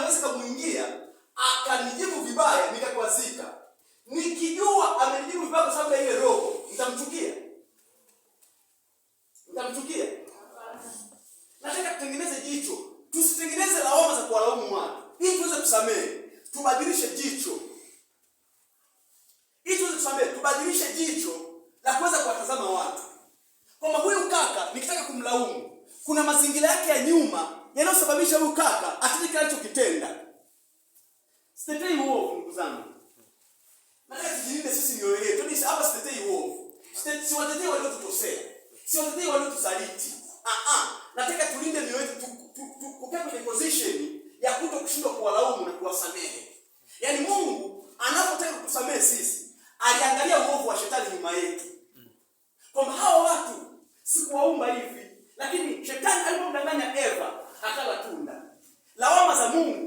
inaweza kumuingia akanijibu vibaya nikakwazika. Nikijua amenijibu vibaya kwa sababu ya ile roho, nitamchukia? Nitamchukia? Nataka tutengeneze jicho. Tusitengeneze lawama za kuwalaumu watu. Ili tuweze kusamehe, tubadilishe jicho. Ili tuweze kusamehe, tubadilishe jicho la kuweza kuwatazama watu. Kwamba huyu kaka nikitaka kumlaumu, kuna mazingira yake ya nyuma yanayosababisha huyu kaka atende kile alichokitenda. Sitetei uovu ndugu zangu. Nataka tujilinde sisi mioyo yetu. Hapa sitetei uovu. Siwatetei waliotukosea. Siwatetei waliotusaliti. Nataka tulinde mioyo yetu, tukae kwenye position ya kushindwa kuwalaumu na kuwasamehe. Yaani Mungu anapotaka kutusamehe sisi, aliangalia uovu wa shetani nyuma yetu. Kwamba hao watu sikuwaumba hivi, lakini shetani alipomdanganya Eva akala tunda. Lawama za Mungu